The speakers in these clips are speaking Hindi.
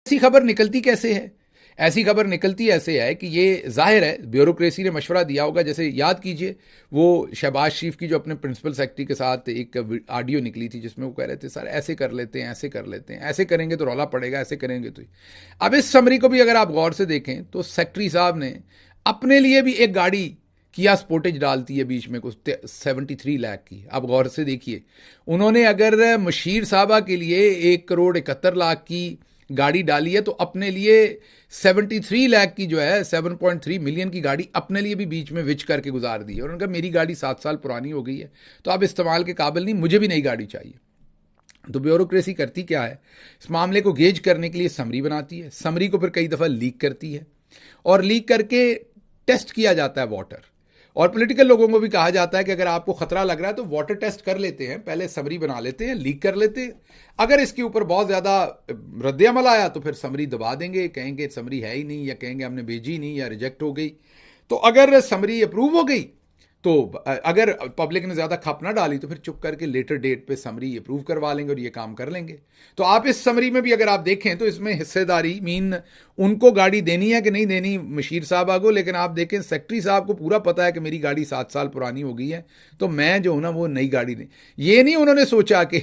ऐसी खबर निकलती कैसे है? ऐसी खबर निकलती ऐसे है कि ये जाहिर है ब्यूरोक्रेसी ने मशवरा दिया होगा। जैसे याद कीजिए वो शहबाज शरीफ की जो अपने प्रिंसिपल सेक्रेटरी के साथ एक ऑडियो निकली थी जिसमें वो कह रहे थे सर ऐसे कर लेते हैं, ऐसे कर लेते हैं, ऐसे करेंगे तो रौला पड़ेगा, ऐसे करेंगे तो। अब इस समरी को भी अगर आप गौर से देखें तो सेक्रेटरी साहब ने अपने लिए भी एक गाड़ी किया स्पोर्टेज डालती है बीच में कुछ 73 लाख की। आप गौर से देखिए, उन्होंने अगर मशीर साहबा के लिए 1,71,00,000 की गाड़ी डाली है तो अपने लिए 73 लाख की जो है 7.3 मिलियन की गाड़ी अपने लिए भी बीच में विच करके गुजार दी है। और उन्होंने कहा मेरी गाड़ी 7 साल पुरानी हो गई है तो अब इस्तेमाल के काबिल नहीं, मुझे भी नई गाड़ी चाहिए। तो ब्यूरोक्रेसी करती क्या है, इस मामले को गेज करने के लिए समरी बनाती है, समरी को फिर कई दफ़ा लीक करती है और लीक करके टेस्ट किया जाता है वाटर। और पॉलिटिकल लोगों को भी कहा जाता है कि अगर आपको खतरा लग रहा है तो वाटर टेस्ट कर लेते हैं, पहले समरी बना लेते हैं, लीक कर लेते हैं। अगर इसके ऊपर बहुत ज़्यादा रद्द अमल आया तो फिर समरी दबा देंगे, कहेंगे समरी है ही नहीं, या कहेंगे हमने भेजी नहीं या रिजेक्ट हो गई। तो अगर समरी अप्रूव हो गई तो अगर पब्लिक ने ज़्यादा खप ना डाली तो फिर चुप करके लेटर डेट पे समरी अप्रूव करवा लेंगे और ये काम कर लेंगे। तो आप इस समरी में भी अगर आप देखें तो इसमें हिस्सेदारी मीन उनको गाड़ी देनी है कि नहीं देनी मशीर साहब को, लेकिन आप देखें सेक्रेटरी साहब को पूरा पता है कि मेरी गाड़ी 7 साल पुरानी हो गई है तो मैं जो हूं ना वो नई गाड़ी नहीं। ये नहीं उन्होंने सोचा कि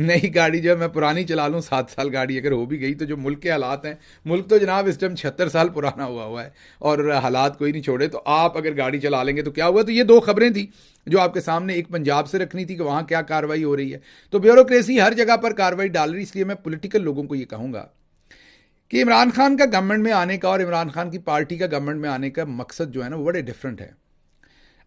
नई गाड़ी जो है मैं पुरानी चला लूँ, 7 साल गाड़ी अगर हो भी गई तो जो मुल्क के हालात हैं, मुल्क तो जनाब इस टाइम 76 साल पुराना हुआ है और हालात कोई नहीं छोड़े। तो आप अगर गाड़ी चला लेंगे तो क्या हुआ। तो ये दो खबरें थी जो आपके सामने, एक पंजाब से रखनी थी कि वहां क्या कार्रवाई हो रही है। तो ब्यूरोक्रेसी हर जगह पर कार्रवाई डाल रही। इसलिए मैं पॉलिटिकल लोगों को ये कहूंगा कि इमरान खान का गवर्नमेंट में आने का और इमरान खान की पार्टी का गवर्नमेंट में आने का मकसद जो है ना वो बड़े डिफरेंट है।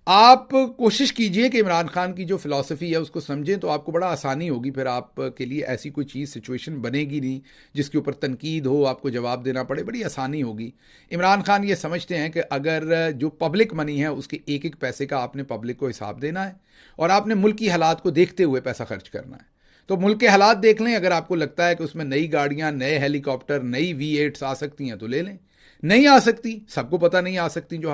आप कोशिश कीजिए कि इमरान खान की जो फिलॉसफी है उसको समझें तो आपको बड़ा आसानी होगी, फिर आपके लिए ऐसी कोई चीज़ सिचुएशन बनेगी नहीं जिसके ऊपर तनकीद हो, आपको जवाब देना पड़े, बड़ी आसानी होगी। इमरान खान ये समझते हैं कि अगर जो पब्लिक मनी है उसके एक एक पैसे का आपने पब्लिक को हिसाब देना है और आपने मुल्क की हालात को देखते हुए पैसा खर्च करना है। तो मुल्क के हालात देख लें, अगर आपको लगता है कि उसमें नई गाड़ियां, नए हेलीकॉप्टर, नई V8 आ सकती हैं तो ले लें, नहीं आ सकती, सबको पता नहीं आ सकती जो